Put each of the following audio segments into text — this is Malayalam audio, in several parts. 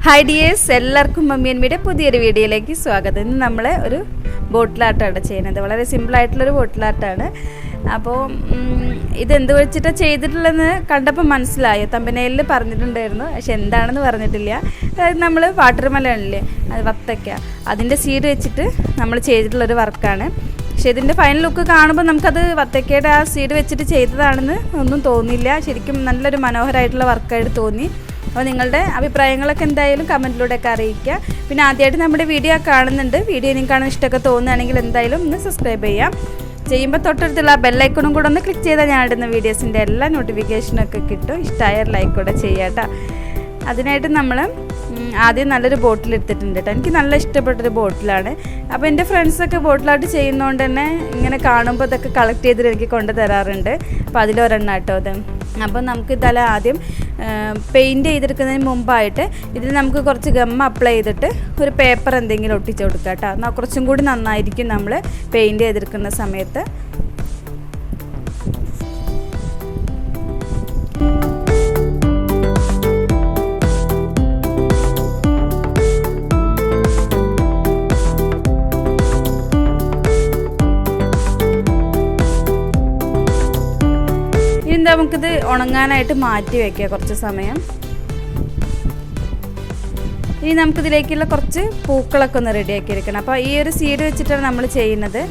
ഹായ് ഡിയേഴ്സ്, എല്ലാവർക്കും മമ്മി ആൻഡ് മീയുടെ പുതിയൊരു വീഡിയോയിലേക്ക് സ്വാഗതം. ഇന്ന് നമ്മൾ ഒരു ബോട്ടിലാട്ടാണ് ചെയ്യുന്നത്. വളരെ സിമ്പിളായിട്ടുള്ളൊരു ബോട്ടിലാട്ടാണ്. അപ്പോൾ ഇതെന്ത് വെച്ചിട്ടാണ് ചെയ്തിട്ടുള്ളതെന്ന് കണ്ടപ്പോൾ മനസ്സിലായോ? തമ്പനയിൽ പറഞ്ഞിട്ടുണ്ടായിരുന്നു, പക്ഷെ എന്താണെന്ന് പറഞ്ഞിട്ടില്ല. അതായത് നമ്മൾ വാട്ടർ മെലണില്ലേ, അത് വത്തക്ക, അതിൻ്റെ സീഡ് വെച്ചിട്ട് നമ്മൾ ചെയ്തിട്ടുള്ളൊരു വർക്കാണ്. പക്ഷേ ഇതിൻ്റെ ഫൈനൽ ലുക്ക് കാണുമ്പോൾ നമുക്കത് വത്തക്കയുടെ ആ സീഡ് വെച്ചിട്ട് ചെയ്തതാണെന്ന് ഒന്നും തോന്നില്ല. ശരിക്കും നല്ലൊരു മനോഹരമായിട്ടുള്ള വർക്കായിട്ട് തോന്നി. അപ്പോൾ നിങ്ങളുടെ അഭിപ്രായങ്ങളൊക്കെ എന്തായാലും കമൻറ്റിലൂടെയൊക്കെ അറിയിക്കുക. പിന്നെ ആദ്യമായിട്ട് നമ്മുടെ വീഡിയോ കാണുന്നുണ്ട്, വീഡിയോ നിങ്ങൾക്ക് കാണാൻ ഇഷ്ടമൊക്കെ തോന്നുകയാണെങ്കിൽ എന്തായാലും ഒന്ന് സബ്സ്ക്രൈബ് ചെയ്യാം. ചെയ്യുമ്പോൾ തൊട്ടടുത്തുള്ള ബെല്ലൈക്കണും കൂടെ ഒന്ന് ക്ലിക്ക് ചെയ്താൽ ഞാൻ ഇടുന്ന വീഡിയോസിൻ്റെ എല്ലാ നോട്ടിഫിക്കേഷനൊക്കെ കിട്ടും. ഇഷ്ടമായ ലൈക്ക് കൂടെ ചെയ്യാം കേട്ടോ. അതിനായിട്ട് നമ്മൾ ആദ്യം നല്ലൊരു ബോട്ടിൽ എടുത്തിട്ടുണ്ട് കേട്ടോ. എനിക്ക് നല്ല ഇഷ്ടപ്പെട്ടൊരു ബോട്ടിലാണ്. അപ്പോൾ എൻ്റെ ഫ്രണ്ട്സൊക്കെ ബോട്ടിലായിട്ട് ചെയ്യുന്നതുകൊണ്ട് തന്നെ ഇങ്ങനെ കാണുമ്പോൾ ഇതൊക്കെ കളക്ട് ചെയ്തിട്ട് എനിക്ക് കൊണ്ട് തരാറുണ്ട്. അപ്പോൾ അതിലൊരെണ്ണം കേട്ടോ അത്. അപ്പോൾ നമുക്ക് ഇതെല്ലാം ആദ്യം പെയിൻറ്റ് ചെയ്തെടുക്കുന്നതിന് മുമ്പായിട്ട് ഇതിൽ നമുക്ക് കുറച്ച് ഗം അപ്ലൈ ചെയ്തിട്ട് ഒരു പേപ്പർ എന്തെങ്കിലും ഒട്ടിച്ച് കൊടുക്കുക കേട്ടോ. എന്നാൽ കുറച്ചും കൂടി നന്നായിരിക്കും നമ്മൾ പെയിൻറ്റ് ചെയ്തെടുക്കുന്ന സമയത്ത്. നമുക്കിത് ഉണങ്ങാനായിട്ട് മാറ്റി വയ്ക്കുക കുറച്ച് സമയം. ഇനി നമുക്കിതിലേക്കുള്ള കുറച്ച് പൂക്കളൊക്കെ ഒന്ന് റെഡിയാക്കി എടുക്കണം. അപ്പോൾ ഈ ഒരു സീഡ് വെച്ചിട്ടാണ് നമ്മൾ ചെയ്യുന്നത്.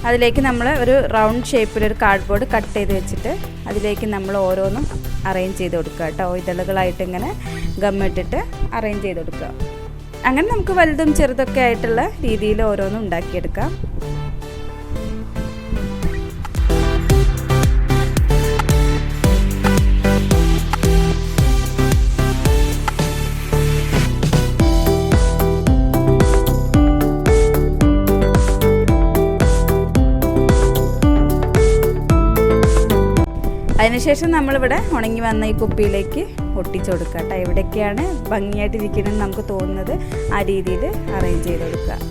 അതിലേക്ക് നമ്മൾ ഒരു റൗണ്ട് ഷേപ്പിലൊരു കാർഡ്ബോർഡ് കട്ട് ചെയ്ത് വെച്ചിട്ട് അതിലേക്ക് നമ്മൾ ഓരോന്നും അറേഞ്ച് ചെയ്ത് കൊടുക്കുക കേട്ടോ. ഇതളുകളായിട്ട് ഇങ്ങനെ ഗമ്മിട്ടിട്ട് അറേഞ്ച് ചെയ്ത് കൊടുക്കുക. അങ്ങനെ നമുക്ക് വലുതും ചെറുതൊക്കെ ആയിട്ടുള്ള രീതിയിൽ ഓരോന്നും ഉണ്ടാക്കിയെടുക്കാം. അതിനുശേഷം നമ്മളിവിടെ ഉണങ്ങി വന്ന ഈ കുപ്പിയിലേക്ക് ഒട്ടിച്ചു കൊടുക്കുക കേട്ടോ. എവിടെയൊക്കെയാണ് ഭംഗിയായിട്ടിരിക്കണമെന്ന് നമുക്ക് തോന്നുന്നത് ആ രീതിയിൽ അറേഞ്ച് ചെയ്ത് കൊടുക്കുക.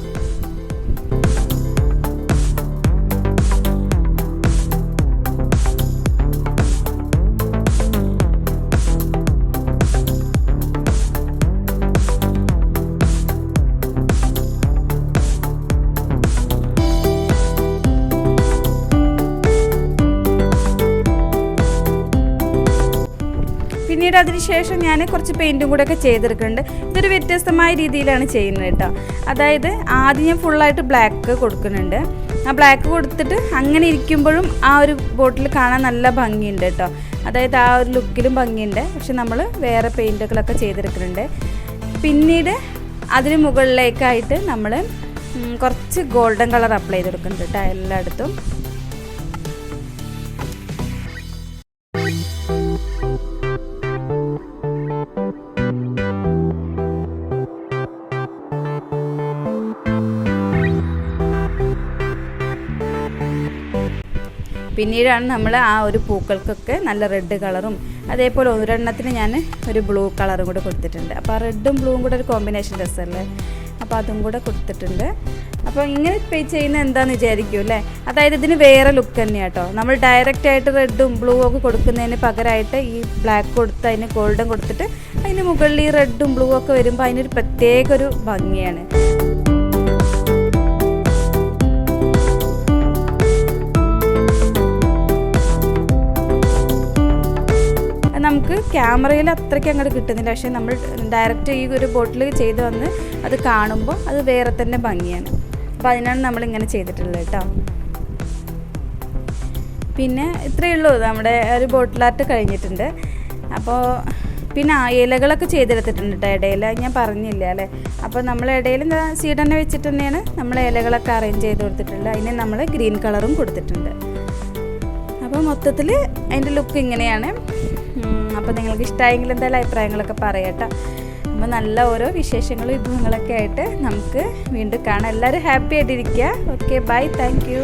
പിന്നീട് അതിനുശേഷം ഞാൻ കുറച്ച് പെയിൻറ്റും കൂടെ ഒക്കെ ചെയ്തെടുക്കുന്നുണ്ട്. ഇതൊരു വ്യത്യസ്തമായ രീതിയിലാണ് ചെയ്യുന്നത് കേട്ടോ. അതായത് ആദ്യം ഞാൻ ഫുള്ളായിട്ട് ബ്ലാക്ക് കൊടുക്കുന്നുണ്ട്. ആ ബ്ലാക്ക് കൊടുത്തിട്ട് അങ്ങനെ ഇരിക്കുമ്പോഴും ആ ഒരു ബോട്ടിൽ കാണാൻ നല്ല ഭംഗിയുണ്ട് കേട്ടോ. അതായത് ആ ഒരു ലുക്കിലും ഭംഗിയുണ്ട്. പക്ഷെ നമ്മൾ വേറെ പെയിൻറ്റുകളൊക്കെ ചെയ്തെടുക്കുന്നുണ്ട്. പിന്നീട് അതിന് മുകളിലേക്കായിട്ട് നമ്മൾ കുറച്ച് ഗോൾഡൻ കളർ അപ്ലൈ ചെയ്ത് കൊടുക്കുന്നുണ്ട് കേട്ടോ എല്ലായിടത്തും. പിന്നീടാണ് നമ്മൾ ആ ഒരു പൂക്കൾക്കൊക്കെ നല്ല റെഡ് കളറും അതേപോലെ ഒരെണ്ണത്തിന് ഞാൻ ഒരു ബ്ലൂ കളറും കൂടെ കൊടുത്തിട്ടുണ്ട്. അപ്പോൾ ആ റെഡും ബ്ലൂവും കൂടെ ഒരു കോമ്പിനേഷൻ രസമല്ലേ, അപ്പോൾ അതും കൂടെ കൊടുത്തിട്ടുണ്ട്. അപ്പോൾ ഇങ്ങനെ ചെയ്യുന്നത് എന്താണെന്ന് വിചാരിക്കും അല്ലേ. അതായത് ഇതിന് വേറെ ലുക്ക് തന്നെയാണ് കേട്ടോ. നമ്മൾ ഡയറക്റ്റായിട്ട് റെഡും ബ്ലൂ ഒക്കെ കൊടുക്കുന്നതിന് പകരമായിട്ട് ഈ ബ്ലാക്ക് കൊടുത്ത് അതിന് ഗോൾഡൻ കൊടുത്തിട്ട് അതിന് മുകളിൽ ഈ റെഡും ബ്ലൂ ഒക്കെ വരുമ്പോൾ അതിനൊരു പ്രത്യേക ഒരു ഭംഗിയാണ്. നമുക്ക് ക്യാമറയിൽ അത്രയ്ക്ക് അങ്ങോട്ട് കിട്ടുന്നില്ല. പക്ഷേ നമ്മൾ ഡയറക്റ്റ് ഈ ഒരു ബോട്ടിൽ ചെയ്ത് വന്ന് അത് കാണുമ്പോൾ അത് വേറെ തന്നെ ഭംഗിയാണ്. അപ്പോൾ അതിനാണ് നമ്മളിങ്ങനെ ചെയ്തിട്ടുള്ളത് കേട്ടോ. പിന്നെ ഇത്രയേ ഉള്ളൂ, നമ്മുടെ ഒരു ബോട്ടിലാർട്ട് കഴിഞ്ഞിട്ടുണ്ട്. അപ്പോൾ പിന്നെ ഇലകളൊക്കെ ചെയ്തെടുത്തിട്ടുണ്ട് കേട്ടോ. ഇടയിൽ ഞാൻ പറഞ്ഞില്ല അല്ലേ. അപ്പോൾ നമ്മൾ ഇടയിൽ സീഡ് തന്നെ വെച്ചിട്ട് തന്നെയാണ് നമ്മൾ ഇലകളൊക്കെ അറേഞ്ച് ചെയ്ത് കൊടുത്തിട്ടുള്ളത്. അതിന് നമ്മൾ ഗ്രീൻ കളറും കൊടുത്തിട്ടുണ്ട്. അപ്പോൾ മൊത്തത്തിൽ അതിൻ്റെ ലുക്ക് ഇങ്ങനെയാണ്. അപ്പോൾ നിങ്ങൾക്ക് ഇഷ്ടമായെങ്കിൽ എന്തായാലും അഭിപ്രായങ്ങളൊക്കെ പറയട്ടോ. അപ്പോൾ നല്ല ഓരോ വിശേഷങ്ങളും വിഭവങ്ങളൊക്കെ ആയിട്ട് നമുക്ക് വീണ്ടും കാണാം. എല്ലാവരും ഹാപ്പി ആയിട്ടിരിക്കുക. Okay, bye, thank U.